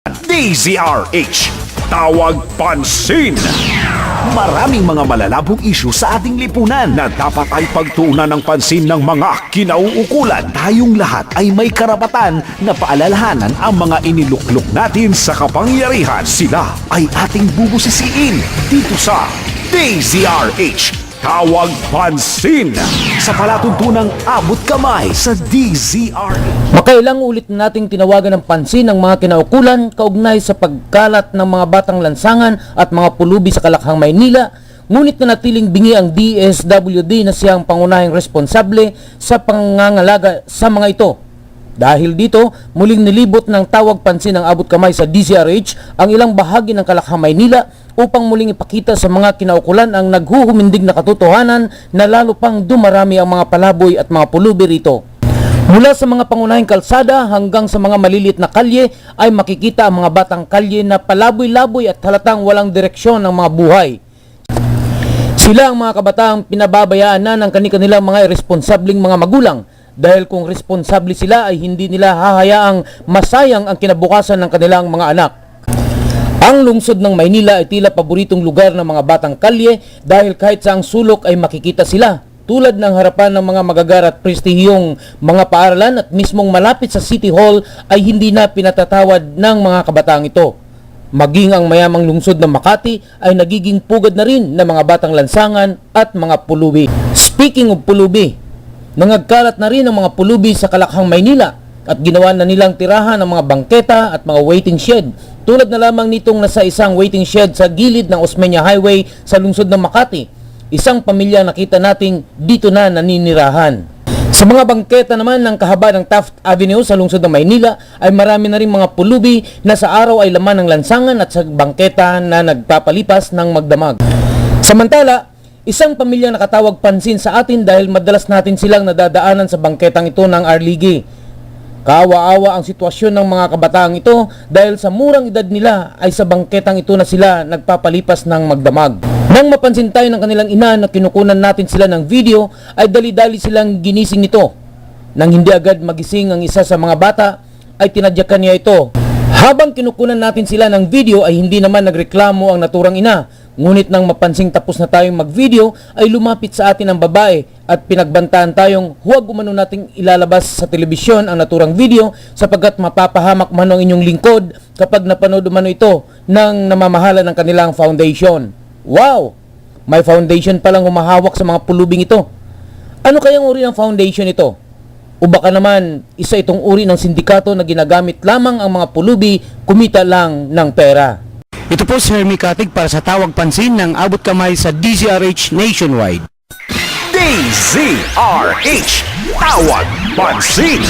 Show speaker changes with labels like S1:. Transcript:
S1: DZRH, Tawag Pansin. Maraming mga malalabong isyu sa ating lipunan na dapat ay pagtuunan ng pansin ng mga kinauukulan. Tayong lahat ay may karapatan na paalalahanan ang mga iniluklok natin sa kapangyarihan. Sila ay ating bubusisiin dito sa DZRH, Tawag Pansin, sa palatuntunang abot kamay sa DZRH.
S2: Makailang ulit na nating tinawagan ng pansin ng mga kinaukulan kaugnay sa pagkalat ng mga batang lansangan at mga pulubi sa Kalakhang, Maynila, ngunit nanatiling bingi ang DSWD na siyang pangunahing responsable sa pangangalaga sa mga ito. Dahil dito, muling nilibot ng tawag pansin ng abot kamay sa DZRH ang ilang bahagi ng Kalakhang, Maynila upang muling ipakita sa mga kinaukulan ang naghuhumindig na katotohanan na lalo pang dumarami ang mga palaboy at mga pulubi rito. Mula sa mga pangunahing kalsada hanggang sa mga maliliit na kalye ay makikita ang mga batang kalye na palaboy-laboy at halatang walang direksyon ng mga buhay. Sila ang mga kabataang pinababayaan na ng kanilang mga irresponsableng mga magulang, dahil kung responsable sila ay hindi nila hahayaang masayang ang kinabukasan ng kanilang mga anak. Ang lungsod ng Maynila ay tila paboritong lugar ng mga batang kalye dahil kahit saang sulok ay makikita sila, tulad ng harapan ng mga magagar at prestihiyong mga paaralan at mismong malapit sa City Hall ay hindi na pinatatawad ng mga kabataang ito. Maging ang mayamang lungsod ng Makati ay nagiging pugad na rin ng mga batang lansangan at mga pulubi. Speaking of pulubi, nangagkalat na rin ang mga pulubi sa Kalakhang, Maynila at ginawa na nilang tirahan ng mga bangketa at mga waiting shed. Tulad na lamang nitong nasa isang waiting shed sa gilid ng Osmeña Highway sa lungsod ng Makati. Isang pamilya nakita nating dito na naninirahan. Sa mga bangketa naman ng kahaba ng Taft Avenue sa lungsod ng Maynila ay marami na rin mga pulubi na sa araw ay laman ng lansangan at sa bangketa na nagpapalipas ng magdamag. Samantala, isang pamilya nakatawag pansin sa atin dahil madalas natin silang nadadaanan sa bangketang ito ng Arligi. Kaawa-awa ang sitwasyon ng mga kabataang ito dahil sa murang edad nila ay sa bangketang ito na sila nagpapalipas ng magdamag. Nang mapansin tayo ng kanilang ina na kinukunan natin sila ng video ay dali-dali silang ginising nito. Nang hindi agad magising ang isa sa mga bata ay tinadyakan niya ito. Habang kinukunan natin sila ng video ay hindi naman nagreklamo ang naturang ina. Ngunit nang mapansing tapos na tayong mag-video ay lumapit sa atin ang babae at pinagbantaan tayong huwag umano nating ilalabas sa telebisyon ang naturang video sapagkat mapapahamak man ang inyong lingkod kapag napanood umano ito ng namamahala ng kanilang foundation. Wow! May foundation palang humahawak sa mga pulubing ito. Ano kayang uri ng foundation ito? O baka naman isa itong uri ng sindikato na ginagamit lamang ang mga pulubi kumita lang ng pera.
S3: Ito po si Hermie Katig para sa Tawag Pansin ng abot kamay sa DZRH Nationwide.
S1: DZRH, Tawag Pansin.